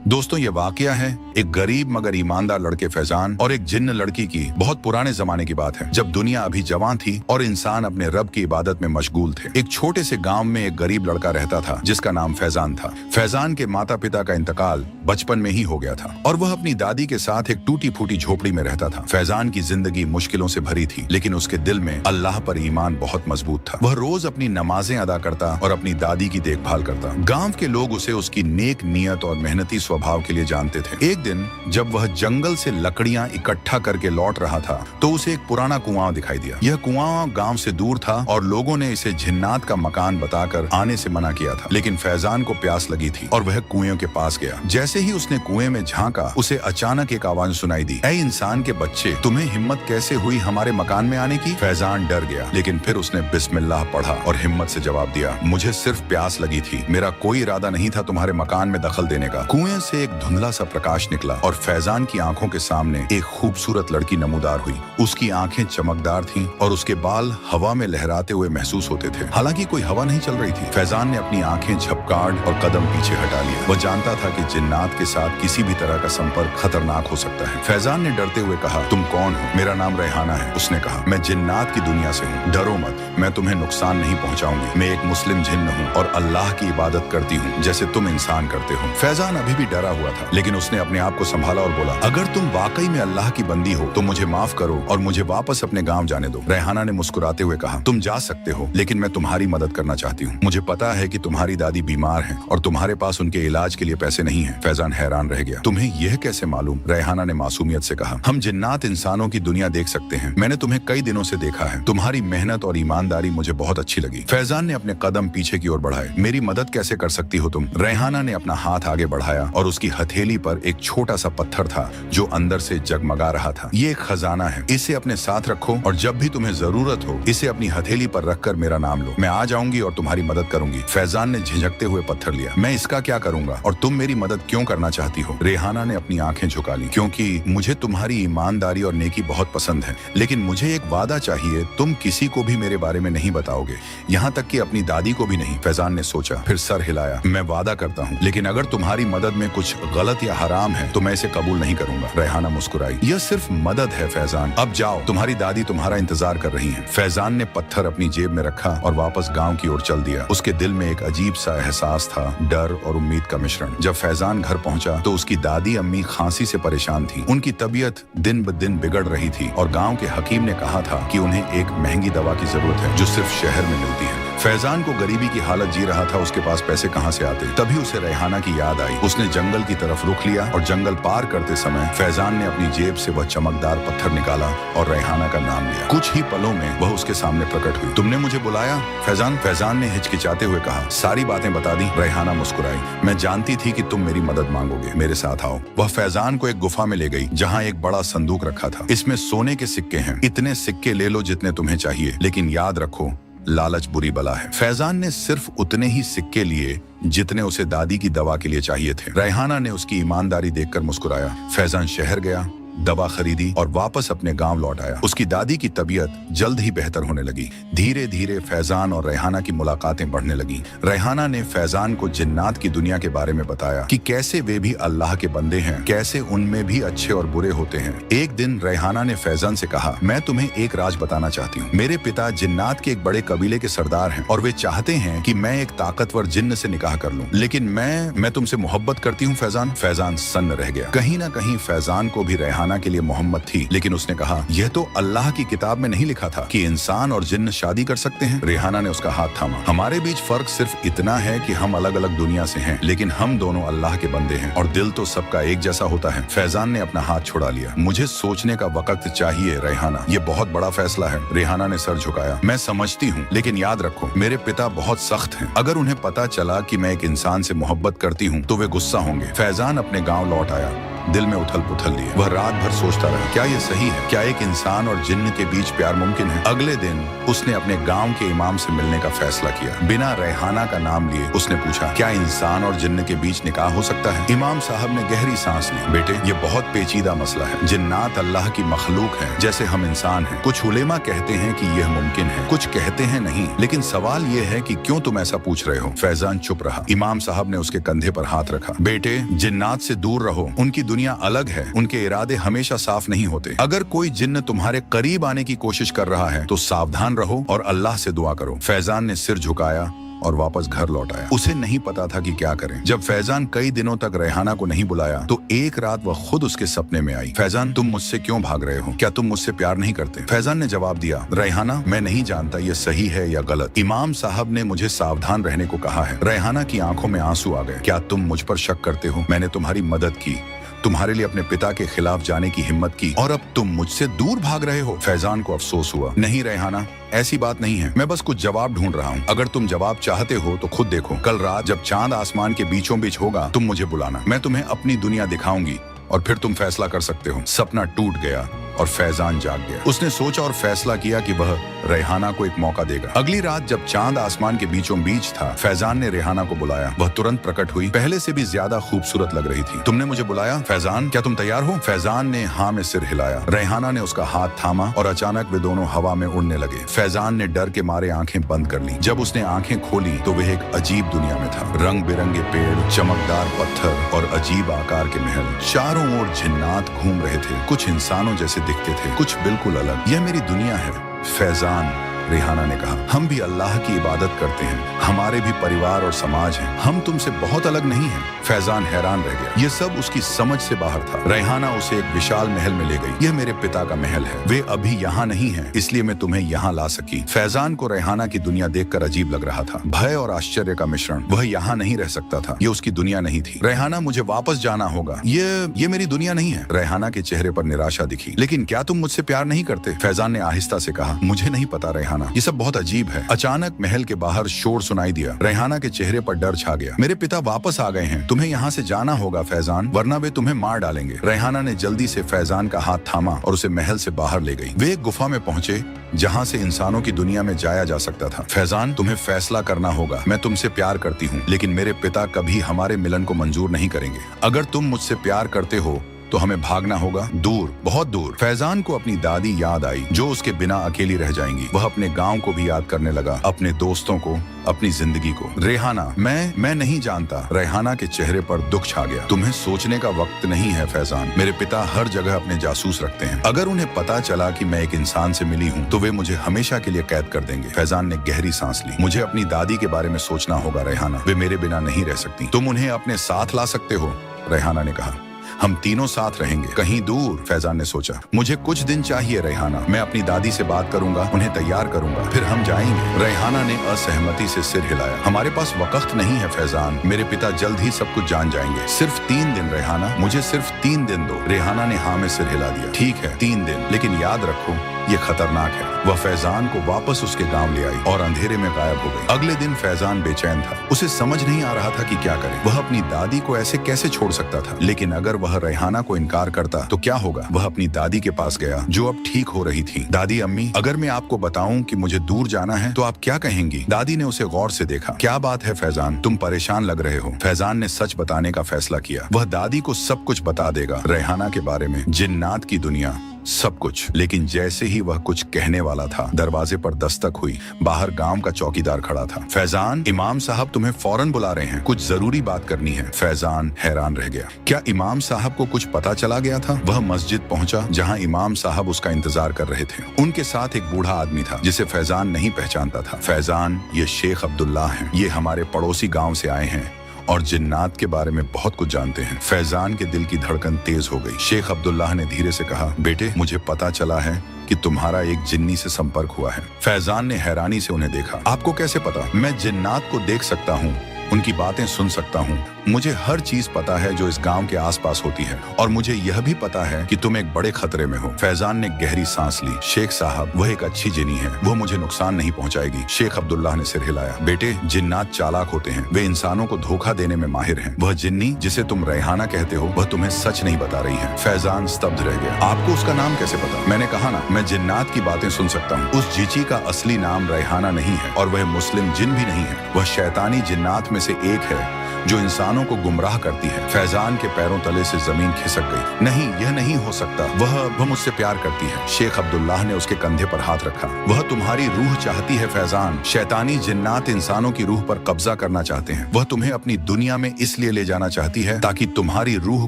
दोस्तों, ये वाकया है एक गरीब मगर ईमानदार लड़के फैजान और एक जिन्न लड़की की। बहुत पुराने जमाने की बात है, जब दुनिया अभी जवान थी और इंसान अपने रब की इबादत में मशगूल थे। एक छोटे से गांव में एक गरीब लड़का रहता था जिसका नाम फैजान था। फैजान के माता पिता का इंतकाल बचपन में ही हो गया था और वह अपनी दादी के साथ एक टूटी फूटी झोपड़ी में रहता था। फैजान की जिंदगी मुश्किलों से भरी थी, लेकिन उसके दिल में अल्लाह पर ईमान बहुत मजबूत था। वह रोज अपनी नमाजें अदा करता और अपनी दादी की देखभाल करता। गाँव के लोग उसे उसकी नेक नियत और मेहनती स्वभाव के लिए जानते थे। एक दिन जब वह जंगल से लकड़ियां इकट्ठा करके लौट रहा था तो उसे एक पुराना कुआं दिखाई दिया। यह कुआं गांव से दूर था और लोगों ने इसे जिन्नात का मकान बताकर आने से मना किया था, लेकिन फैजान को प्यास लगी थी और वह कुएं के पास गया। जैसे ही उसने कुएं में झांका, उसे अचानक एक आवाज सुनाई दी, ऐ इंसान के बच्चे, तुम्हें हिम्मत कैसे हुई हमारे मकान में आने की? फैजान डर गया, लेकिन फिर उसने बिस्मिल्लाह पढ़ा और हिम्मत से जवाब दिया, मुझे सिर्फ प्यास लगी थी, मेरा कोई इरादा नहीं था तुम्हारे मकान में दखल देने का। कुएं से एक धुंधला सा प्रकाश निकला और फैजान की आंखों के सामने एक खूबसूरत लड़की नमूदार हुई। उसकी आंखें चमकदार थीं और उसके बाल हवा में लहराते हुए महसूस होते थे। हालांकि कोई हवा नहीं चल रही थी। फैजान ने अपनी आंखें झपकाड़ और कदम पीछे हटा लिए। वह जानता था कि जिन्नात के साथ किसी भी तरह का संपर्क खतरनाक हो सकता है। फैजान ने डरते हुए कहा, तुम कौन हो? मेरा नाम रेहाना है। उसने कहा, मैं जिन्नात की दुनिया से हूँ, डरो मत, मैं तुम्हें नुकसान नहीं पहुँचाऊंगी। मैं एक मुस्लिम जिन्न हूँ और अल्लाह की इबादत करती हूँ जैसे तुम इंसान करते हो। फैजान अभी भी डरा हुआ था, लेकिन उसने अपने आप को संभाला और बोला, अगर तुम वाकई में अल्लाह की बंदी हो तो मुझे माफ करो और मुझे वापस अपने गांव जाने दो। रेहाना ने मुस्कुराते हुए कहा, तुम जा सकते हो, लेकिन मैं तुम्हारी मदद करना चाहती हूँ। मुझे पता है कि तुम्हारी दादी बीमार है और तुम्हारे पास उनके इलाज के लिए पैसे नहीं है। फैजान हैरान रह गया, तुम्हें यह कैसे मालूम? रेहाना ने मासूमियत से कहा, हम जिन्नात इंसानों की दुनिया देख सकते हैं। मैंने तुम्हें कई दिनों से देखा है। तुम्हारी मेहनत और ईमानदारी मुझे बहुत अच्छी लगी। फैजान ने अपने कदम पीछे की ओर बढ़ाए। मेरी मदद कैसे कर सकती हो तुम? रेहाना ने अपना हाथ आगे बढ़ाया और उसकी हथेली पर एक छोटा सा पत्थर था जो अंदर से जगमगा रहा था। ये एक खजाना है, इसे अपने साथ रखो और जब भी तुम्हें जरूरत हो इसे अपनी हथेली पर रखकर मेरा नाम लो। मैं आ जाऊंगी और तुम्हारी मदद करूंगी। फैजान ने झिझकते हुए पत्थर लिया। मैं इसका क्या करूंगा और तुम मेरी मदद क्यों करना चाहती हो? रेहाना ने अपनी आंखें झुका ली, क्योंकि मुझे तुम्हारी ईमानदारी और नेकी बहुत पसंद है, लेकिन मुझे एक वादा चाहिए, तुम किसी को भी मेरे बारे में नहीं बताओगे, यहाँ तक कि अपनी दादी को भी नहीं। फैजान ने सोचा, फिर सर हिलाया। मैं वादा करता हूँ, लेकिन अगर तुम्हारी मदद में कुछ गलत या हराम है तो मैं इसे कबूल नहीं करूंगा। रेहाना मुस्कुराई, यह सिर्फ मदद है फैजान, अब जाओ, तुम्हारी दादी तुम्हारा इंतजार कर रही हैं। फैजान ने पत्थर अपनी जेब में रखा और वापस गांव की ओर चल दिया। उसके दिल में एक अजीब सा एहसास था, डर और उम्मीद का मिश्रण। जब फैजान घर पहुंचा तो उसकी दादी अम्मी खांसी से परेशान थी। उनकी तबीयत दिन ब दिन बिगड़ रही थी और गाँव के हकीम ने कहा था कि उन्हें एक महंगी दवा की जरूरत है जो सिर्फ शहर में मिलती है। फैजान को गरीबी की हालत जी रहा था, उसके पास पैसे कहां से आते? तभी उसे रेहाना की याद आई। उसने जंगल की तरफ रुख लिया और जंगल पार करते समय फैजान ने अपनी जेब से वह चमकदार पत्थर निकाला और रेहाना का नाम लिया। कुछ ही पलों में वह उसके सामने प्रकट हुई। तुमने मुझे बुलाया फैजान? फैजान ने हिचकिचाते हुए कहा। सारी बातें बता दी। रेहाना मुस्कुराई, मैं जानती थी कि तुम मेरी मदद मांगोगे, मेरे साथ आओ। वह फैजान को एक गुफा में ले गई जहाँ एक बड़ा संदूक रखा था। इसमें सोने के सिक्के हैं, इतने सिक्के ले लो जितने तुम्हें चाहिए, लेकिन याद रखो, लालच बुरी बला है। फैजान ने सिर्फ उतने ही सिक्के लिए जितने उसे दादी की दवा के लिए चाहिए थे। रेहाना ने उसकी ईमानदारी देखकर मुस्कुराया। फैजान शहर गया, दवा खरीदी और वापस अपने गांव लौट आया। उसकी दादी की तबीयत जल्द ही बेहतर होने लगी। धीरे धीरे फैजान और रेहाना की मुलाकातें बढ़ने लगी। रेहाना ने फैजान को जिन्नात की दुनिया के बारे में बताया कि कैसे वे भी अल्लाह के बंदे हैं, कैसे उनमें भी अच्छे और बुरे होते हैं। एक दिन रेहाना ने फैजान से कहा, मैं तुम्हें एक राज बताना चाहती हूँ। मेरे पिता जिन्नात के एक बड़े कबीले के सरदार हैं और वे चाहते हैं कि मैं एक ताकतवर जिन्न से निकाह कर लूं, लेकिन मैं तुमसे मोहब्बत करती हूँ फैजान। फैजान सन्न रह गया। कहीं ना कहीं फैजान को भी रेहाना के लिए मोहम्मद थी, लेकिन उसने कहा, यह तो अल्लाह की किताब में नहीं लिखा था कि इंसान और जिन्न शादी कर सकते हैं। रेहाना ने उसका हाथ थामा। हमारे बीच फर्क सिर्फ इतना है कि हम अलग अलग दुनिया से हैं, लेकिन हम दोनों अल्लाह के बंदे हैं और दिल तो सबका एक जैसा होता है। फैजान ने अपना हाथ छुड़ा लिया। मुझे सोचने का वक्त चाहिए रेहाना, ये बहुत बड़ा फैसला है। रेहाना ने सर झुकाया। मैं समझती हूँ, लेकिन याद रखो, मेरे पिता बहुत सख्त हैं। अगर उन्हें पता चला कि मैं एक इंसान से मोहब्बत करती हूँ तो वे गुस्सा होंगे। फैजान अपने गाँव लौट आया दिल में उथल पुथल लिए। वह रात भर सोचता रहा, क्या ये सही है? क्या एक इंसान और जिन्न के बीच प्यार मुमकिन है? अगले दिन उसने अपने गांव के इमाम से मिलने का फैसला किया। बिना रेहाना का नाम लिए उसने पूछा, क्या इंसान और जिन्न के बीच निकाह हो सकता है? इमाम साहब ने गहरी सांस ली। बेटे, ये बहुत पेचीदा मसला है। जिन्नात अल्लाह की मखलूक है, जैसे हम इंसान हैं। कुछ उलेमा कहते हैं कि यह मुमकिन है, कुछ कहते हैं नहीं। लेकिन सवाल यह है कि क्यों तुम ऐसा पूछ रहे हो? फैजान चुप रहा। इमाम साहब ने उसके कंधे पर हाथ रखा। बेटे, जिन्नात से दूर रहो। उनकी दुनिया अलग है। उनके इरादे हमेशा साफ नहीं होते। अगर कोई जिन्न तुम्हारे करीब आने की कोशिश कर रहा है तो सावधान रहो और अल्लाह से दुआ करो। फैजान ने सिर झुकाया और वापस घर लौट आया। उसे नहीं पता था कि क्या करें। जब फैजान कई दिनों तक रेहाना को नहीं बुलाया तो एक रात वह खुद उसके सपने में आई। फैजान, तुम मुझसे क्यों भाग रहे हो? क्या तुम मुझसे प्यार नहीं करते? फैजान ने जवाब दिया, रेहाना, मैं नहीं जानता ये सही है या गलत। इमाम साहब ने मुझे सावधान रहने को कहा है। रेहाना की आंखों में आंसू आ गए। क्या तुम मुझ पर शक करते हो? मैंने तुम्हारी मदद की, तुम्हारे लिए अपने पिता के खिलाफ जाने की हिम्मत की, और अब तुम मुझसे दूर भाग रहे हो। फैजान को अफसोस हुआ। नहीं रेहाना, ऐसी बात नहीं है। मैं बस कुछ जवाब ढूंढ रहा हूँ। अगर तुम जवाब चाहते हो तो खुद देखो। कल रात जब चांद आसमान के बीचों बीच होगा, तुम मुझे बुलाना। मैं तुम्हें अपनी दुनिया दिखाऊंगी और फिर तुम फैसला कर सकते हो। सपना टूट गया और फैजान जाग गया। उसने सोचा और फैसला किया कि वह रेहाना को एक मौका देगा। अगली रात जब चांद आसमान के बीचों बीच था, फैजान ने रेहाना को बुलाया। वह तुरंत प्रकट हुई। पहले से भी ज्यादा खूबसूरत लग रही थी। तुमने मुझे बुलाया फैजान, क्या तुम तैयार हो? फैजान ने हाँ में सिर हिलाया। रेहाना ने उसका हाथ थामा और अचानक वे दोनों हवा में उड़ने लगे। फैजान ने डर के मारे आंखें बंद कर ली। जब उसने आंखें खोली तो वह एक अजीब दुनिया में था। रंग बिरंगे पेड़, चमकदार पत्थर और अजीब आकार के महल। चारों ओर जिन्नात घूम रहे थे। कुछ इंसानों जैसे दिखते थे, कुछ बिल्कुल अलग। यह मेरी दुनिया है फैजान, रेहाना ने कहा। हम भी अल्लाह की इबादत करते हैं, हमारे भी परिवार और समाज हैं। हम तुमसे बहुत अलग नहीं हैं। फैजान हैरान रह गया। ये सब उसकी समझ से बाहर था। रेहाना उसे एक विशाल महल में ले गई। यह मेरे पिता का महल है, वे अभी यहाँ नहीं हैं, इसलिए मैं तुम्हें यहाँ ला सकी। फैजान को रेहाना की दुनिया देखकर अजीब लग रहा था। भय और आश्चर्य का मिश्रण। वह यहाँ नहीं रह सकता था, ये उसकी दुनिया नहीं थी। रेहाना, मुझे वापस जाना होगा। ये मेरी दुनिया नहीं है। रेहाना के चेहरे पर निराशा दिखी। लेकिन क्या तुम मुझसे प्यार नहीं करते? फैजान ने आहिस्ता से कहा, मुझे नहीं पता रेहाना, ये सब बहुत अजीब है। अचानक महल के बाहर शोर सुनाई दिया। रेहाना के चेहरे पर डर छा गया। मेरे पिता वापस आ गए हैं, तुम्हें यहाँ से जाना होगा फैजान, वरना वे तुम्हें मार डालेंगे। रेहाना ने जल्दी से फैजान का हाथ थामा और उसे महल से बाहर ले गई। वे एक गुफा में पहुंचे जहाँ से इंसानों की दुनिया में जाया जा सकता था। फैजान, तुम्हें फैसला करना होगा। मैं तुमसे प्यार करती हूँ, लेकिन मेरे पिता कभी हमारे मिलन को मंजूर नहीं करेंगे। अगर तुम मुझसे प्यार करते हो तो हमें भागना होगा, दूर, बहुत दूर। फैजान को अपनी दादी याद आई, जो उसके बिना अकेली रह जाएंगी। वह अपने गांव को भी याद करने लगा, अपने दोस्तों को, अपनी जिंदगी को। रेहाना, मैं नहीं जानता। रेहाना के चेहरे पर दुख छा गया। तुम्हें सोचने का वक्त नहीं है फैजान। मेरे पिता हर जगह अपने जासूस रखते हैं। अगर उन्हें पता चला कि मैं एक इंसान से मिली हूँ तो वे मुझे हमेशा के लिए कैद कर देंगे। फैजान ने गहरी सांस ली। मुझे अपनी दादी के बारे में सोचना होगा रेहाना, वे मेरे बिना नहीं रह सकती। तुम उन्हें अपने साथ ला सकते हो, रेहाना ने कहा। हम तीनों साथ रहेंगे, कहीं दूर। फैजान ने सोचा, मुझे कुछ दिन चाहिए रेहाना, मैं अपनी दादी से बात करूंगा, उन्हें तैयार करूंगा, फिर हम जाएंगे। रेहाना ने असहमति से सिर हिलाया। हमारे पास वक्त नहीं है फैजान, मेरे पिता जल्द ही सब कुछ जान जाएंगे। सिर्फ 3 दिन रेहाना, मुझे सिर्फ 3 दिन दो। रेहाना ने हाँ में सिर हिला दिया। ठीक है, 3 दिन, लेकिन याद रखो ये खतरनाक है। वह फैजान को वापस उसके गांव ले आई और अंधेरे में गायब हो गई। अगले दिन फैजान बेचैन था। उसे समझ नहीं आ रहा था कि क्या करे। वह अपनी दादी को ऐसे कैसे छोड़ सकता था? लेकिन अगर वह रेहाना को इनकार करता तो क्या होगा? वह अपनी दादी के पास गया, जो अब ठीक हो रही थी। दादी, अम्मी, अगर मैं आपको बताऊं कि मुझे दूर जाना है तो आप क्या कहेंगी? दादी ने उसे गौर से देखा। क्या बात है फैजान, तुम परेशान लग रहे हो। फैजान ने सच बताने का फैसला किया। वह दादी को सब कुछ बता देगा, रेहाना के बारे में, जिन्नात की दुनिया, सब कुछ। लेकिन जैसे ही वह कुछ कहने वाला था, दरवाजे पर दस्तक हुई। बाहर गांव का चौकीदार खड़ा था। फैजान, इमाम साहब तुम्हें फौरन बुला रहे हैं, कुछ जरूरी बात करनी है। फैजान हैरान रह गया। क्या इमाम साहब को कुछ पता चला गया था? वह मस्जिद पहुंचा जहां इमाम साहब उसका इंतजार कर रहे थे। उनके साथ एक बूढ़ा आदमी था जिसे फैजान नहीं पहचानता था। फैजान, ये शेख अब्दुल्ला हैं, ये हमारे पड़ोसी गाँव से आए हैं और जिन्नात के बारे में बहुत कुछ जानते हैं। फैजान के दिल की धड़कन तेज हो गई। शेख अब्दुल्लाह ने धीरे से कहा, बेटे, मुझे पता चला है कि तुम्हारा एक जिन्नी से संपर्क हुआ है। फैजान ने हैरानी से उन्हें देखा। आपको कैसे पता? मैं जिन्नात को देख सकता हूँ, उनकी बातें सुन सकता हूँ मुझे हर चीज पता है जो इस गांव के आसपास होती है और मुझे यह भी पता है कि तुम एक बड़े खतरे में हो। फैजान ने गहरी सांस ली। शेख साहब, वह एक अच्छी जिनी है, वो मुझे नुकसान नहीं पहुंचाएगी। शेख अब्दुल्लाह ने सिर हिलाया। बेटे, जिन्नात चालाक होते हैं, वे इंसानों को धोखा देने में माहिर हैं। वह जिन्नी जिसे तुम रेहाना कहते हो, वह तुम्हें सच नहीं बता रही है। फैजान स्तब्ध रह गया। आपको उसका नाम कैसे पता? मैंने कहा ना, मैं जिन्नात की बातें सुन सकता हूँ। उस जीची का असली नाम रेहाना नहीं है और वह मुस्लिम जिन भी नहीं है। वह शैतानी जिन्नात में से एक है जो इंसानों को गुमराह करती है। फैजान के पैरों तले से जमीन खिसक गई। नहीं, यह नहीं हो सकता। वह मुझसे प्यार करती है। शेख अब्दुल्लाह ने उसके कंधे पर हाथ रखा। वह तुम्हारी रूह चाहती है फैजान। शैतानी जिन्नात इंसानों की रूह पर कब्जा करना चाहते हैं। वह तुम्हें अपनी दुनिया में इसलिए ले जाना चाहती है ताकि तुम्हारी रूह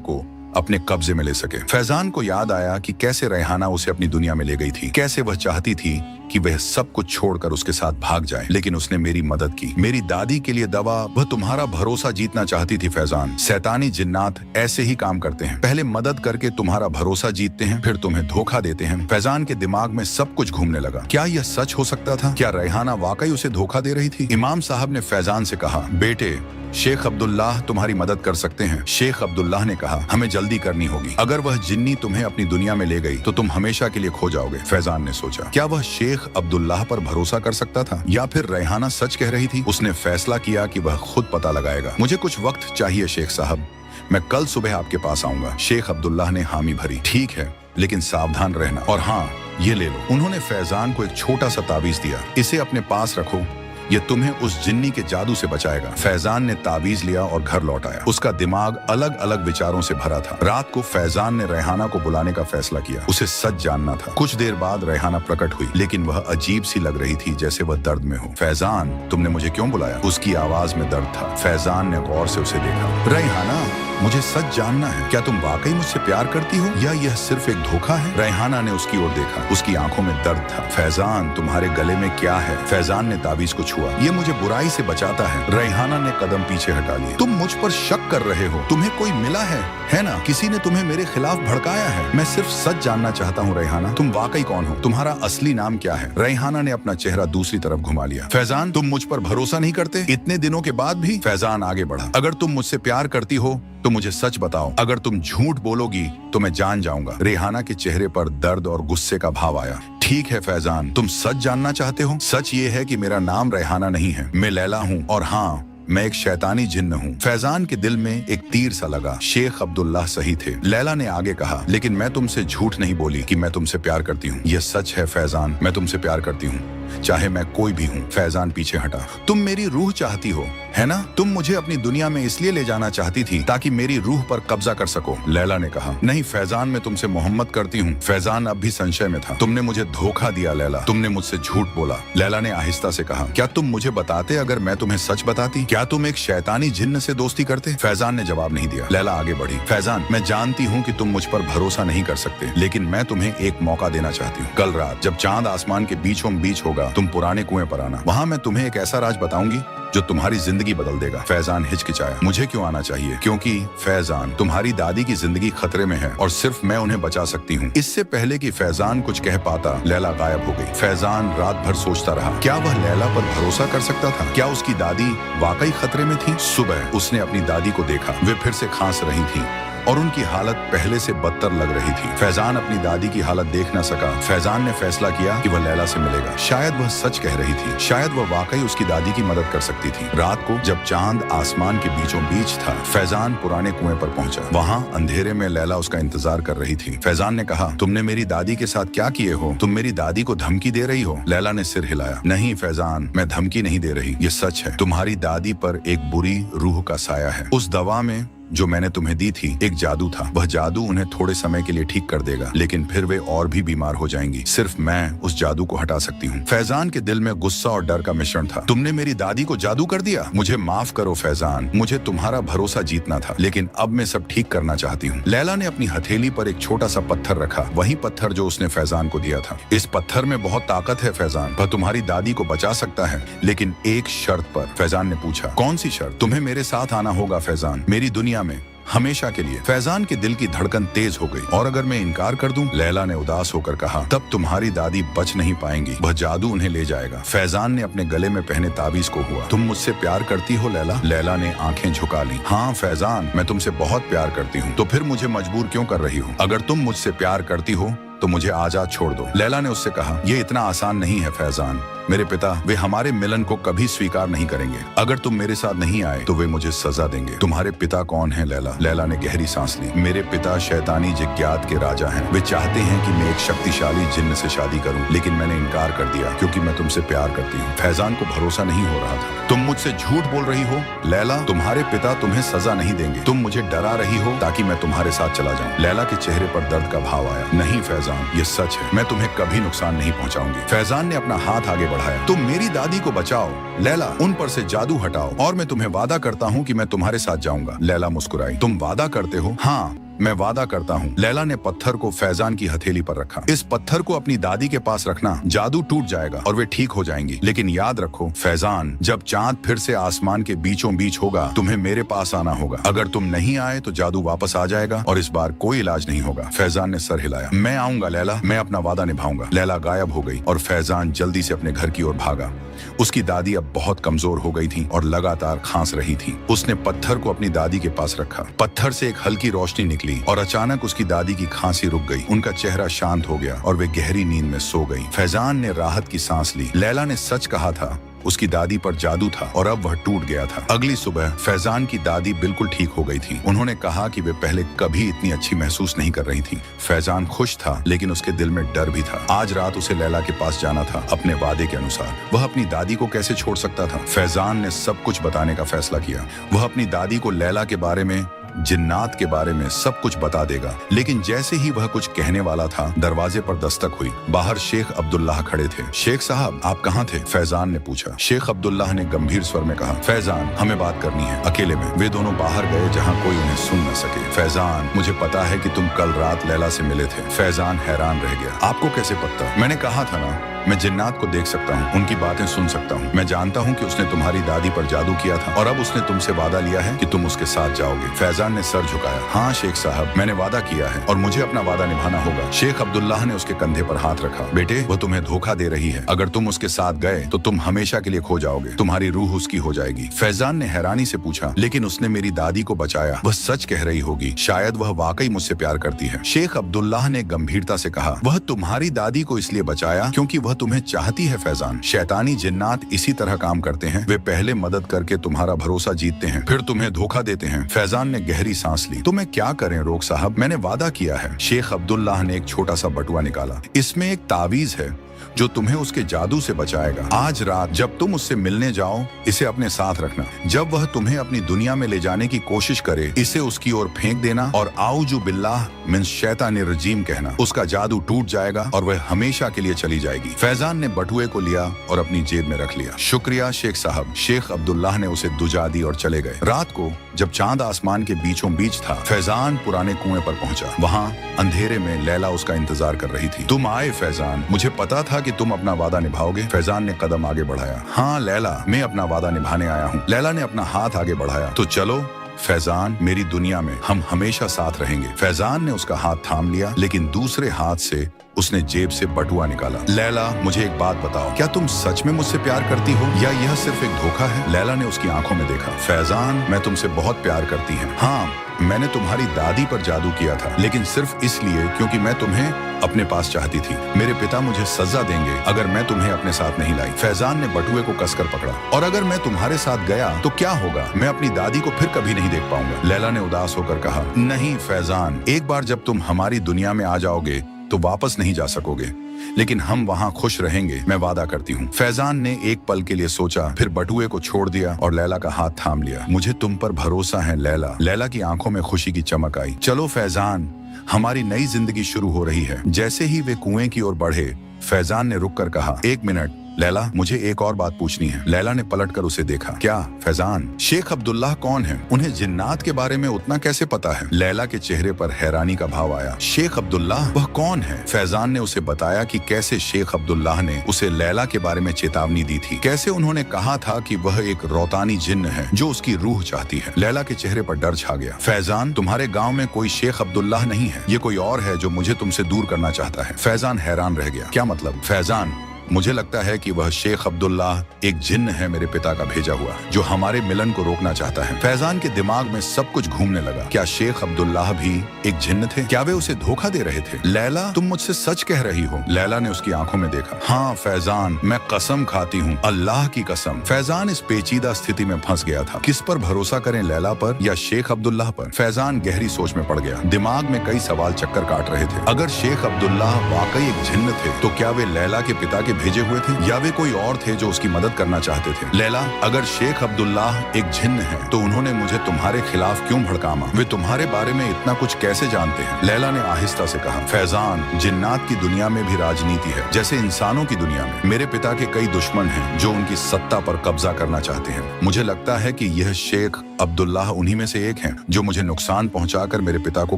को अपने कब्जे में ले सके। फैजान को याद आया कि कैसे रेहाना उसे अपनी दुनिया में ले गई थी, कैसे वह चाहती थी कि वह सब कुछ छोड़कर उसके साथ भाग जाए, लेकिन उसने मेरी मदद की। मेरी दादी के लिए दवा, वह तुम्हारा भरोसा जीतना चाहती थी फैजान। शैतानी जिन्नात ऐसे ही काम करते हैं, पहले मदद करके तुम्हारा भरोसा जीतते हैं, फिर तुम्हें धोखा देते हैं। फैजान के दिमाग में सब कुछ घूमने लगा। क्या यह सच हो सकता था? क्या रेहाना वाकई उसे धोखा दे रही थी? इमाम साहब ने फैजान से कहा, बेटे, शेख अब्दुल्लाह तुम्हारी मदद कर सकते हैं। शेख अब्दुल्लाह ने कहा, हमें जल्दी करनी होगी। अगर वह जिन्नी तुम्हें अपनी दुनिया में ले गई तो तुम हमेशा के लिए खो जाओगे। फैजान ने सोचा, क्या वह शेख अब्दुल्लाह पर भरोसा कर सकता था या फिर रेहाना सच कह रही थी? उसने फैसला किया कि वह खुद पता लगाएगा। मुझे कुछ वक्त चाहिए शेख साहब, मैं कल सुबह आपके पास आऊंगा। शेख अब्दुल्लाह ने हामी भरी। ठीक है, लेकिन सावधान रहना। और हाँ, ये ले लो। उन्होंने फैजान को एक छोटा सा ताबीज दिया। इसे अपने पास रखो, ये तुम्हें उस जिन्नी के जादू से बचाएगा। फैजान ने ताबीज लिया और घर लौट आया। उसका दिमाग अलग अलग विचारों से भरा था। रात को फैजान ने रेहाना को बुलाने का फैसला किया। उसे सच जानना था। कुछ देर बाद रेहाना प्रकट हुई, लेकिन वह अजीब सी लग रही थी, जैसे वह दर्द में हो। फैजान, तुमने मुझे क्यों बुलाया? उसकी आवाज में दर्द था। फैजान ने गौर से उसे देखा। रेहाना, मुझे सच जानना है, क्या तुम वाकई मुझसे प्यार करती हो या यह सिर्फ एक धोखा है? रेहाना ने उसकी ओर देखा। उसकी आंखों में दर्द था। फैजान, तुम्हारे गले में क्या है? फैजान ने ताबीज को छुआ। ये मुझे बुराई से बचाता है। रेहाना ने कदम पीछे हटा लिए। तुम मुझ पर शक कर रहे हो? तुम्हें कोई मिला है ना? किसी ने तुम्हें मेरे खिलाफ भड़काया है? मैं सिर्फ सच जानना चाहता हूँ रेहाना, तुम वाकई कौन हो? तुम्हारा असली नाम क्या है? रेहाना ने अपना चेहरा दूसरी तरफ घुमा लिया। फैजान, तुम मुझ पर भरोसा नहीं करते? इतने दिनों के बाद भी? फैजान आगे बढ़ा। अगर तुम मुझसे प्यार करती हो तो मुझे सच बताओ। अगर तुम झूठ बोलोगी तो मैं जान जाऊंगा। रेहाना के चेहरे पर दर्द और गुस्से का भाव आया। ठीक है फैजान, तुम सच जानना चाहते हो? सच ये है कि मेरा नाम रेहाना नहीं है, मैं लैला हूँ, और हाँ, मैं एक शैतानी जिन्न हूँ। फैजान के दिल में एक तीर सा लगा। शेख अब्दुल्लाह सही थे। लैला ने आगे कहा, लेकिन मैं तुमसे झूठ नहीं बोली कि मैं तुमसे प्यार करती हूँ। यह सच है फैजान, मैं तुमसे प्यार करती हूँ, चाहे मैं कोई भी हूँ। फैजान पीछे हटा। तुम मेरी रूह चाहती हो, है ना? तुम मुझे अपनी दुनिया में इसलिए ले जाना चाहती थी ताकि मेरी रूह पर कब्जा कर सको। लैला ने कहा, नहीं फैजान, मैं तुमसे मोहब्बत करती हूँ। फैजान अब भी संशय में था। तुमने मुझे धोखा दिया लैला, तुमने मुझसे झूठ बोला। लैला ने आहिस्ता से कहा, क्या तुम मुझे बताते अगर मैं तुम्हें सच बताती? क्या तुम एक शैतानी जिन्न से दोस्ती करते? फैजान ने जवाब नहीं दिया। लैला आगे बढ़ी। फैजान, मैं जानती हूँ कि तुम मुझ पर भरोसा नहीं कर सकते, लेकिन मैं तुम्हें एक मौका देना चाहती हूँ। कल रात जब चांद आसमान के बीचों बीच होगा, तुम पुराने कुएं पर आना। वहाँ मैं तुम्हें एक ऐसा राज बताऊंगी जो तुम्हारी जिंदगी बदल देगा। फैजान हिचकिचाया। मुझे क्यों आना चाहिए? क्योंकि फैजान, तुम्हारी दादी की जिंदगी खतरे में है और सिर्फ मैं उन्हें बचा सकती हूँ। इससे पहले कि फैजान कुछ कह पाता, लैला गायब हो गई। फैजान रात भर सोचता रहा, क्या वह लैला पर भरोसा कर सकता था? क्या उसकी दादी वाकई खतरे में थी? सुबह उसने अपनी दादी को देखा। वे फिर से खांस रही थी और उनकी हालत पहले से बदतर लग रही थी। फैजान अपनी दादी की हालत देख न सका। फैजान ने फैसला किया कि वह लैला से मिलेगा। शायद वह सच कह रही थी, शायद वह वाकई उसकी दादी की मदद कर सकती थी। रात को जब चांद आसमान के बीचों बीच था, फैजान पुराने कुएं पर पहुंचा। वहाँ अंधेरे में लैला उसका इंतजार कर रही थी। फैजान ने कहा, तुमने मेरी दादी के साथ क्या किए हो? तुम मेरी दादी को धमकी दे रही हो? लैला ने सिर हिलाया। नहीं फैजान, मैं धमकी नहीं दे रही, ये सच है। तुम्हारी दादी पर एक बुरी रूह का साया है। उस दवा में जो मैंने तुम्हें दी थी एक जादू था। वह जादू उन्हें थोड़े समय के लिए ठीक कर देगा, लेकिन फिर वे और भी बीमार हो जाएंगी। सिर्फ मैं उस जादू को हटा सकती हूँ। फैजान के दिल में गुस्सा और डर का मिश्रण था। तुमने मेरी दादी को जादू कर दिया? मुझे माफ करो फैजान, मुझे तुम्हारा भरोसा जीतना था, लेकिन अब मैं सब ठीक करना चाहती हूँ। लैला ने अपनी हथेली पर एक छोटा सा पत्थर रखा, वही पत्थर जो उसने फैजान को दिया था। इस पत्थर में बहुत ताकत है फैजान, वह तुम्हारी दादी को बचा सकता है, लेकिन एक शर्त पर। फैजान ने पूछा, कौन सी शर्त? तुम्हें मेरे साथ आना होगा फैजान, मेरी दुनिया में हमेशा के लिए। फैजान के दिल की धड़कन तेज हो गई। और अगर मैं इनकार कर दूं? लैला ने उदास होकर कहा, तब तुम्हारी दादी बच नहीं पाएंगी, वह जादू उन्हें ले जाएगा। फैजान ने अपने गले में पहने ताबीज को हुआ। तुम मुझसे प्यार करती हो लैला? लैला ने आंखें झुका ली। हाँ फैजान, मैं तुमसे बहुत प्यार करती हूँ। तो फिर मुझे मजबूर क्यों कर रही हो? अगर तुम मुझसे प्यार करती हो तो मुझे आजाद छोड़ दो। लैला ने उससे कहा, यह इतना आसान नहीं है फैजान। मेरे पिता, वे हमारे मिलन को कभी स्वीकार नहीं करेंगे। अगर तुम मेरे साथ नहीं आए तो वे मुझे सजा देंगे। तुम्हारे पिता कौन है लैला? लैला ने गहरी सांस ली। मेरे पिता शैतानी जिज्ञात के राजा हैं। वे चाहते हैं कि मैं एक शक्तिशाली जिन्न से शादी करूं, लेकिन मैंने इनकार कर दिया क्योंकि मैं तुमसे प्यार करती हूँ। फैजान को भरोसा नहीं हो रहा था। तुम मुझसे झूठ बोल रही हो लैला? तुम्हारे पिता तुम्हें सजा नहीं देंगे। तुम मुझे डरा रही हो ताकि मैं तुम्हारे साथ चला जाऊं। लैला के चेहरे पर दर्द का भाव आया। नहीं फैजान, ये सच है। मैं तुम्हें कभी नुकसान नहीं पहुंचाऊंगी। फैजान ने अपना हाथ आगे बढ़ाया। तुम मेरी दादी को बचाओ लैला, उन पर से जादू हटाओ और मैं तुम्हें वादा करता हूँ कि मैं तुम्हारे साथ जाऊंगा। लैला मुस्कुराई। तुम वादा करते हो? हाँ, मैं वादा करता हूँ। लैला ने पत्थर को फैजान की हथेली पर रखा। इस पत्थर को अपनी दादी के पास रखना, जादू टूट जाएगा और वे ठीक हो जाएंगी। लेकिन याद रखो फैजान, जब चांद फिर से आसमान के बीचों बीच होगा, तुम्हें मेरे पास आना होगा। अगर तुम नहीं आए तो जादू वापस आ जाएगा और इस बार कोई इलाज नहीं होगा। फैजान ने सर हिलाया। मैं आऊंगा लैला, मैं अपना वादा निभाऊंगा। लैला गायब हो गई और फैजान जल्दी से अपने घर की ओर भागा। उसकी दादी अब बहुत कमजोर हो गई थी और लगातार खांस रही थी। उसने पत्थर को अपनी दादी के पास रखा। पत्थर से एक हल्की रोशनी निकली और अचानक उसकी दादी की खांसी रुक गई। उनका चेहरा शांत हो गया और वे गहरी नींद में सो गई। फैजान ने राहत की सांस ली। लैला ने सच कहा था, उसकी दादी पर जादू था और अब वह टूट गया था। अगली सुबह फैजान की दादी बिल्कुल ठीक हो गई थी। उन्होंने कहा कि वे पहले कभी इतनी अच्छी महसूस नहीं कर रही थी। फैजान खुश था लेकिन उसके दिल में डर भी था। आज रात उसे लैला के पास जाना था अपने वादे के अनुसार। वह अपनी दादी को कैसे छोड़ सकता था? फैजान ने सब कुछ बताने का फैसला किया। वह अपनी दादी को लैला के बारे में, जिन्नात के बारे में सब कुछ बता देगा। लेकिन जैसे ही वह कुछ कहने वाला था, दरवाजे पर दस्तक हुई। बाहर शेख अब्दुल्लाह खड़े थे। शेख साहब, आप कहाँ थे? फैजान ने पूछा। शेख अब्दुल्लाह ने गंभीर स्वर में कहा, फैजान, हमें बात करनी है अकेले में। वे दोनों बाहर गए जहाँ कोई उन्हें सुन न सके। फैजान, मुझे पता है कि तुम कल रात लैला से मिले थे। फैजान हैरान रह गया। आपको कैसे पता? मैंने कहा था ना, मैं जिन्नात को देख सकता हूँ, उनकी बातें सुन सकता हूँ। मैं जानता हूँ कि उसने तुम्हारी दादी पर जादू किया था और अब उसने तुमसे वादा लिया है कि तुम उसके साथ जाओगे। फैजान ने सर झुकाया। हाँ शेख साहब, मैंने वादा किया है और मुझे अपना वादा निभाना होगा। शेख अब्दुल्लाह ने उसके कंधे पर हाथ रखा। बेटे, वो तुम्हें धोखा दे रही है। अगर तुम उसके साथ गए तो तुम हमेशा के लिए खो जाओगे। तुम्हारी रूह उसकी हो जाएगी। फैजान ने हैरानी से पूछा, लेकिन उसने मेरी दादी को बचाया। वह सच कह रही होगी। शायद वह वाकई मुझसे प्यार करती है। शेख अब्दुल्लाह ने गंभीरता से कहा, वह तुम्हारी दादी को इसलिए बचाया क्योंकि वह तुम्हें चाहती है। फैजान, शैतानी जिन्नात इसी तरह काम करते हैं। वे पहले मदद करके तुम्हारा भरोसा जीतते हैं, फिर तुम्हें धोखा देते हैं। फैजान ने गहरी सांस ली। तो मैं क्या करें रोक साहब? मैंने वादा किया है। शेख अब्दुल्लाह ने एक छोटा सा बटुआ निकाला। इसमें एक तावीज है जो तुम्हें उसके जादू से बचाएगा। आज रात जब तुम उससे मिलने जाओ, इसे अपने साथ रखना। जब वह तुम्हें अपनी दुनिया में ले जाने की कोशिश करे, इसे उसकी ओर फेंक देना और आऊजु बिल्लाह मिन शैतानिर रजीम कहना। उसका जादू टूट जाएगा और वह हमेशा के लिए चली जाएगी। फैजान ने बटुए को लिया और अपनी जेब में रख लिया। शुक्रिया शेख साहब। शेख अब्दुल्लाह ने उसे दुजा दी और चले गए। रात को जब चांद आसमान के बीचों बीच था, फैजान पुराने कुएं पर पहुंचा। वहां अंधेरे में लैला उसका इंतजार कर रही थी। तुम आए फैजान, मुझे पता था कि तुम अपना वादा निभाओगे। फैजान ने कदम आगे बढ़ाया। हाँ लैला, मैं अपना वादा निभाने आया हूँ। लैला ने अपना हाथ आगे बढ़ाया। तो चलो फैजान, मेरी दुनिया में हम हमेशा साथ रहेंगे। फैजान ने उसका हाथ थाम लिया, लेकिन दूसरे हाथ से उसने जेब से बटुआ निकाला। लैला, मुझे एक बात बताओ, क्या तुम सच में मुझसे प्यार करती हो या यह सिर्फ एक धोखा है? लैला ने उसकी आंखों में देखा। फैजान, मैं तुमसे बहुत प्यार करती हूँ। हाँ, मैंने तुम्हारी दादी पर जादू किया था, लेकिन सिर्फ इसलिए क्योंकि मैं तुम्हें अपने पास चाहती थी। मेरे पिता मुझे सजा देंगे अगर मैं तुम्हें अपने साथ नहीं लाई। फैजान ने बटुए को कसकर पकड़ा। और अगर मैं तुम्हारे साथ गया तो क्या होगा? मैं अपनी दादी को फिर कभी नहीं देख पाऊंगा। लैला ने उदास होकर कहा, नहीं फैजान, एक बार जब तुम हमारी दुनिया में आ जाओगे तो वापस नहीं जा सकोगे, लेकिन हम वहाँ खुश रहेंगे, मैं वादा करती हूँ। फैजान ने एक पल के लिए सोचा, फिर बटुए को छोड़ दिया और लैला का हाथ थाम लिया। मुझे तुम पर भरोसा है लैला। लैला की आंखों में खुशी की चमक आई। चलो फैजान, हमारी नई जिंदगी शुरू हो रही है। जैसे ही वे कुएं की ओर बढ़े, फैजान ने रुककर कहा, एक मिनट, लैला, मुझे एक और बात पूछनी है। लैला ने पलटकर उसे देखा। क्या फैजान? शेख अब्दुल्लाह कौन है? उन्हें जिन्नात के बारे में उतना कैसे पता है? लैला के चेहरे पर हैरानी का भाव आया। शेख अब्दुल्लाह? वह कौन है? फैजान ने उसे बताया कि कैसे शेख अब्दुल्लाह ने उसे लैला के बारे में चेतावनी दी थी, कैसे उन्होंने कहा था कि वह एक रौतानी जिन्न है जो उसकी रूह चाहती है। लैला के चेहरे पर डर छा गया। फैजान, तुम्हारे गाँव में कोई शेख अब्दुल्लाह नहीं है, ये कोई और है जो मुझे तुमसे दूर करना चाहता है। फैजान हैरान रह गया। क्या मतलब? फैजान, मुझे लगता है कि वह शेख अब्दुल्लाह एक जिन्न है, मेरे पिता का भेजा हुआ, जो हमारे मिलन को रोकना चाहता है। फैजान के दिमाग में सब कुछ घूमने लगा। क्या शेख अब्दुल्लाह भी एक जिन्न थे? क्या वे उसे धोखा दे रहे थे? लैला, तुम मुझसे सच कह रही हो? लैला ने उसकी आंखों में देखा। हाँ फैजान, मैं कसम खाती हूँ, अल्लाह की कसम। फैजान इस पेचीदा स्थिति में फंस गया था। किस पर भरोसा करें, लैला पर या शेख अब्दुल्लाह पर? फैजान गहरी सोच में पड़ गया। दिमाग में कई सवाल चक्कर काट रहे थे। अगर शेख अब्दुल्लाह वाकई एक जिन्न थे तो क्या वे लैला के पिता के भेजे हुए थे, या वे कोई और थे जो उसकी मदद करना चाहते थे? लैला, अगर शेख अब्दुल्लाह एक जिन्न है तो उन्होंने मुझे तुम्हारे खिलाफ क्यों भड़कामा? वे तुम्हारे बारे में इतना कुछ कैसे जानते हैं? लैला ने आहिस्ता से कहा। फैजान, जिन्नात की दुनिया में भी राजनीति है, जैसे इंसानों की दुनिया में। मेरे पिता के कई दुश्मन हैं जो उनकी सत्ता पर कब्जा करना चाहते हैं। मुझे लगता है कि यह शेख अब्दुल्लाह उन्हीं में से एक हैं जो मुझे नुकसान पहुंचाकर मेरे पिता को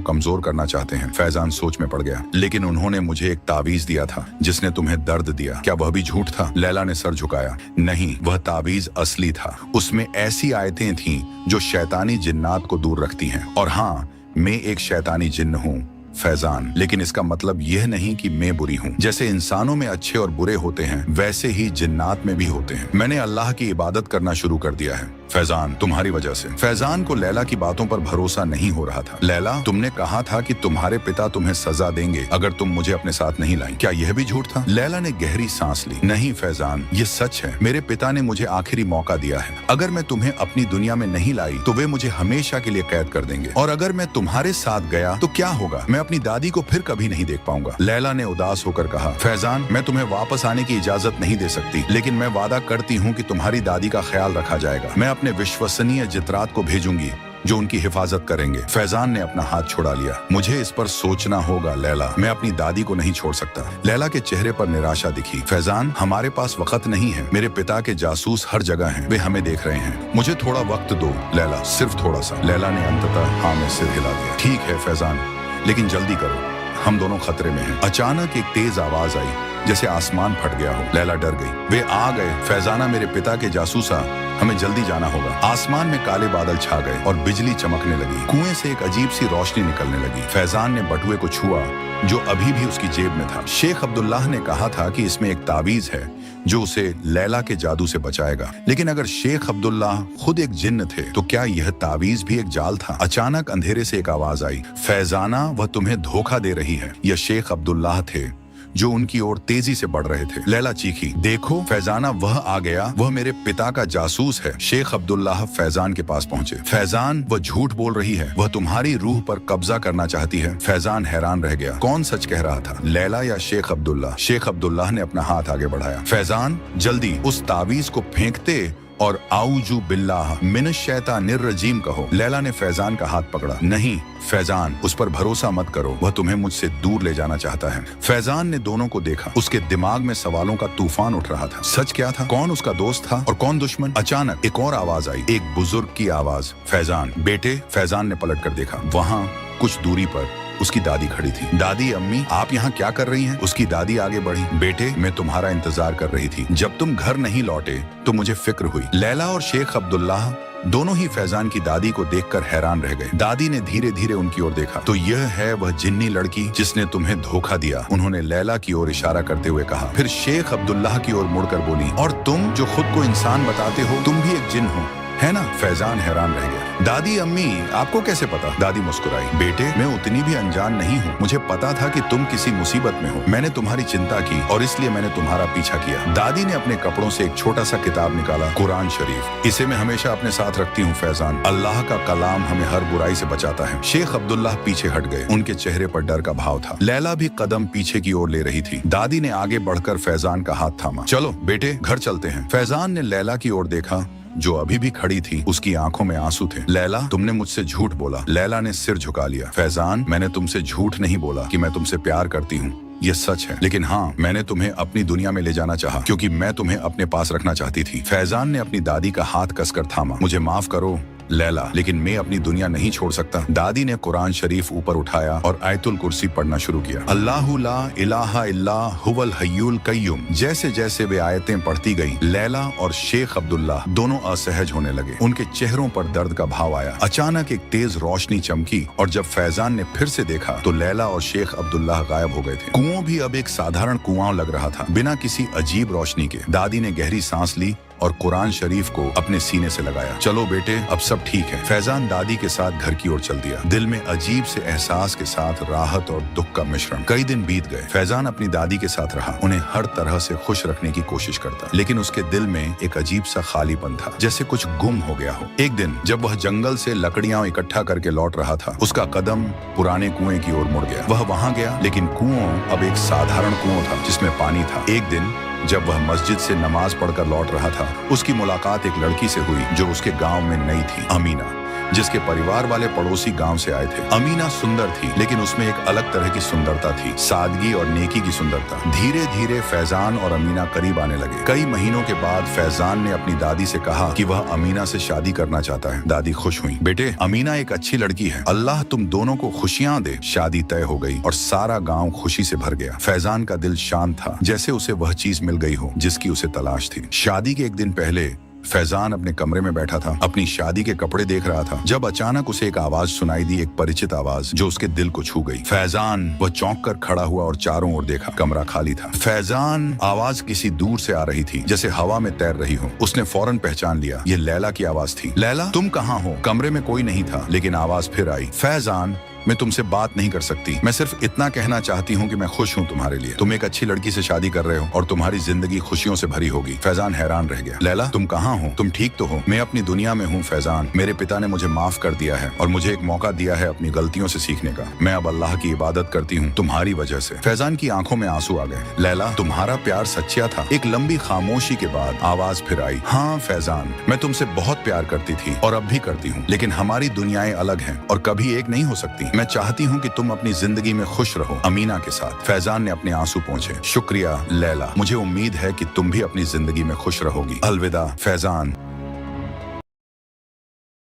कमजोर करना चाहते हैं। फैजान सोच में पड़ गया। लेकिन उन्होंने मुझे एक तावीज दिया था जिसने तुम्हें दर्द दिया, क्या वह भी झूठ था? लैला ने सर झुकाया। नहीं, वह तावीज असली था। उसमें ऐसी आयतें थीं जो शैतानी जिन्नात को दूर रखती हैं। और हाँ, मैं एक शैतानी जिन्न हूँ फैजान, लेकिन इसका मतलब यह नहीं कि मैं बुरी हूँ। जैसे इंसानों में अच्छे और बुरे होते हैं, वैसे ही जिन्नात में भी होते हैं। मैंने अल्लाह की इबादत करना शुरू कर दिया है फैजान, तुम्हारी वजह से। फैजान को लैला की बातों पर भरोसा नहीं हो रहा था। लैला, तुमने कहा था कि तुम्हारे पिता तुम्हें सजा देंगे अगर तुम मुझे अपने साथ नहीं लाई, क्या यह भी झूठ था? लैला ने गहरी सांस ली। नहीं फैजान, ये सच है। मेरे पिता ने मुझे आखिरी मौका दिया है। अगर मैं तुम्हें अपनी दुनिया में नहीं लाई तो वे मुझे हमेशा के लिए कैद कर देंगे, और अगर मैं तुम्हारे साथ गया तो क्या होगा? मैं अपनी दादी को फिर कभी नहीं देख पाऊंगा। लैला ने उदास होकर कहा। फैजान, मैं तुम्हें वापस आने की इजाजत नहीं दे सकती, लेकिन मैं वादा करती हूँ कि तुम्हारी दादी का ख्याल रखा जाएगा। मैं अपने विश्वसनीय जितरात को भेजूंगी जो उनकी हिफाजत करेंगे। फैजान ने अपना हाथ छुड़ा लिया। मुझे इस पर सोचना होगा लैला, मैं अपनी दादी को नहीं छोड़ सकता। लैला के चेहरे पर निराशा दिखी। फैजान, हमारे पास वक्त नहीं है। मेरे पिता के जासूस हर जगह हैं, वे हमें देख रहे हैं। मुझे थोड़ा वक्त दो लैला, सिर्फ थोड़ा सा। लैला ने अंततः हाँ में सिर हिला दिया। ठीक है फैजान, लेकिन जल्दी करो, हम दोनों खतरे में हैं। अचानक एक तेज आवाज आई, जैसे आसमान फट गया हो। लैला डर गई। वे आ गए। फैजाना, मेरे पिता के जासूसा, हमें जल्दी जाना होगा। आसमान में काले बादल छा गए और बिजली चमकने लगी। कुएं से एक अजीब सी रोशनी निकलने लगी। फैजान ने बटुए को छुआ जो अभी भी उसकी जेब में था। शेख अब्दुल्लाह ने कहा था कि इसमें एक तावीज है जो उसे लैला के जादू से बचाएगा। लेकिन अगर शेख अब्दुल्लाह खुद एक जिन्न थे तो क्या यह तावीज भी एक जाल था? अचानक अंधेरे से एक आवाज आई। फैजाना, वह तुम्हें धोखा दे रही है। यह शेख अब्दुल्लाह थे जो उनकी ओर तेजी से बढ़ रहे थे। लैला चीखी। देखो फैजाना, वह आ गया। वह मेरे पिता का जासूस है। शेख अब्दुल्लाह फैजान के पास पहुंचे। फैजान, वह झूठ बोल रही है। वह तुम्हारी रूह पर कब्जा करना चाहती है। फैजान हैरान रह गया। कौन सच कह रहा था, लैला या शेख अब्दुल्लाह? शेख अब्दुल्लाह ने अपना हाथ आगे बढ़ाया। फैजान, जल्दी उस तावीज को फेंकते और आऊजू बिल्लाह मिनश शैतानिर रजीम कहो। लैला ने फैजान का हाथ पकड़ा। नहीं फैजान, उस पर भरोसा मत करो, वह तुम्हें मुझसे दूर ले जाना चाहता है। फैजान ने दोनों को देखा। उसके दिमाग में सवालों का तूफान उठ रहा था। सच क्या था? कौन उसका दोस्त था और कौन दुश्मन? अचानक एक और आवाज आई, एक बुजुर्ग की आवाज। फैजान, बेटे। फैजान ने पलट कर देखा। वहाँ कुछ दूरी पर उसकी दादी खड़ी थी। दादी, अम्मी, आप यहाँ क्या कर रही हैं? उसकी दादी आगे बढ़ी। बेटे, मैं तुम्हारा इंतजार कर रही थी। जब तुम घर नहीं लौटे तो मुझे फिक्र हुई। लैला और शेख अब्दुल्लाह दोनों ही फैजान की दादी को देखकर हैरान रह गए। दादी ने धीरे धीरे उनकी ओर देखा। तो यह है वह जिन्नी लड़की जिसने तुम्हें धोखा दिया, उन्होंने लैला की ओर इशारा करते हुए कहा। फिर शेख अब्दुल्लाह की ओर मुड़कर बोली, और तुम जो खुद को इंसान बताते हो, तुम भी एक जिन्न हो, है ना? फैजान हैरान रह गया। दादी, अम्मी, आपको कैसे पता? दादी मुस्कुराई। बेटे, मैं उतनी भी अनजान नहीं हूँ। मुझे पता था कि तुम किसी मुसीबत में हो। मैंने तुम्हारी चिंता की और इसलिए मैंने तुम्हारा पीछा किया। दादी ने अपने कपड़ों से एक छोटा सा किताब निकाला, कुरान शरीफ। इसे मैं हमेशा अपने साथ रखती हूँ फैजान। अल्लाह का कलाम हमें हर बुराई से बचाता है। शेख अब्दुल्लाह पीछे हट गए। उनके चेहरे पर डर का भाव था। लैला भी कदम पीछे की ओर ले रही थी। दादी ने आगे बढ़कर फैजान का हाथ थामा। चलो बेटे, घर चलते हैं। फैजान ने लैला की ओर देखा जो अभी भी खड़ी थी। उसकी आंखों में आंसू थे। लैला, तुमने मुझसे झूठ बोला। लैला ने सिर झुका लिया। फैजान, मैंने तुमसे झूठ नहीं बोला कि मैं तुमसे प्यार करती हूँ। ये सच है, लेकिन हाँ, मैंने तुम्हें अपनी दुनिया में ले जाना चाहा क्योंकि मैं तुम्हें अपने पास रखना चाहती थी। फैजान ने अपनी दादी का हाथ कसकर थामा। मुझे माफ करो लैला, लेकिन मैं अपनी दुनिया नहीं छोड़ सकता। दादी ने कुरान शरीफ ऊपर उठाया और आयतुल कुर्सी पढ़ना शुरू किया। अल्लाहु ला इलाहा इल्ला हुवल हय्युल कय्यूम। जैसे जैसे वे आयतें पढ़ती गईं, लैला और शेख अब्दुल्ला दोनों असहज होने लगे। उनके चेहरों पर दर्द का भाव आया। अचानक एक तेज रोशनी चमकी और जब फैजान ने फिर से देखा तो लैला और शेख अब्दुल्ला गायब हो गए थे। कुआं भी अब एक साधारण कुआं लग रहा था, बिना किसी अजीब रोशनी के। दादी ने गहरी सांस ली और कुरान शरीफ को अपने सीने से लगाया। चलो बेटे, अब सब ठीक है। फैजान दादी के साथ घर की ओर चल दिया, दिल में अजीब से एहसास के साथ राहत और दुख का मिश्रण। कई दिन बीत गए। फैजान अपनी दादी के साथ रहा, उन्हें हर तरह से खुश रखने की कोशिश करता, लेकिन उसके दिल में एक अजीब सा खालीपन था, जैसे कुछ गुम हो गया हो। एक दिन जब वह जंगल से लकड़ियां इकट्ठा करके लौट रहा था, उसका कदम पुराने कुएं की ओर मुड़ गया। वह वहां गया, लेकिन कुआं अब एक साधारण कुआं था जिसमें पानी था। एक दिन जब वह मस्जिद से नमाज पढ़कर लौट रहा था, उसकी मुलाकात एक लड़की से हुई जो उसके गांव में नई थी, अमीना, जिसके परिवार वाले पड़ोसी गांव से आए थे। अमीना सुंदर थी, लेकिन उसमें एक अलग तरह की सुंदरता थी, सादगी और नेकी की सुंदरता। धीरे धीरे फैजान और अमीना करीब आने लगे। कई महीनों के बाद फैजान ने अपनी दादी से कहा कि वह अमीना से शादी करना चाहता है। दादी खुश हुई। बेटे, अमीना एक अच्छी लड़की है, अल्लाह तुम दोनों को खुशियां दे। शादी तय हो गई और सारा गाँव खुशी से भर गया। फैजान का दिल शांत था, जैसे उसे वह चीज मिल गई हो जिसकी उसे तलाश थी। शादी के एक दिन पहले फैजान अपने कमरे में बैठा था, अपनी शादी के कपड़े देख रहा था, जब अचानक उसे एक आवाज सुनाई दी, एक परिचित आवाज जो उसके दिल को छू गई। फैजान वह चौंक कर खड़ा हुआ और चारों ओर देखा। कमरा खाली था। फैजान आवाज किसी दूर से आ रही थी, जैसे हवा में तैर रही हो। उसने फौरन पहचान लिया, ये लैला की आवाज थी। लैला, तुम कहाँ हो? कमरे में कोई नहीं था, लेकिन आवाज फिर आई। फैजान, मैं तुमसे बात नहीं कर सकती। मैं सिर्फ इतना कहना चाहती हूँ कि मैं खुश हूँ तुम्हारे लिए। तुम एक अच्छी लड़की से शादी कर रहे हो और तुम्हारी जिंदगी खुशियों से भरी होगी। फैजान हैरान रह गया। लैला, तुम कहाँ हो? तुम ठीक तो हो? मैं अपनी दुनिया में हूँ फैजान। मेरे पिता ने मुझे माफ कर दिया है और मुझे एक मौका दिया है अपनी गलतियों से सीखने का। मैं अब अल्लाह की इबादत करती हूँ तुम्हारी वजह से। फैजान की आंखों में आंसू आ गए। लैला, तुम्हारा प्यार सच्चा था। एक लंबी खामोशी के बाद आवाज फिर आई। हाँ फैजान, मैं तुमसे बहुत प्यार करती थी और अब भी करती हूँ, लेकिन हमारी दुनियाएं अलग हैं और कभी एक नहीं हो सकती। मैं चाहती हूँ कि तुम अपनी जिंदगी में खुश रहो अमीना के साथ। फैजान ने अपने आंसू पोंछे। शुक्रिया लैला, मुझे उम्मीद है कि तुम भी अपनी जिंदगी में खुश रहोगी। अलविदा फैजान।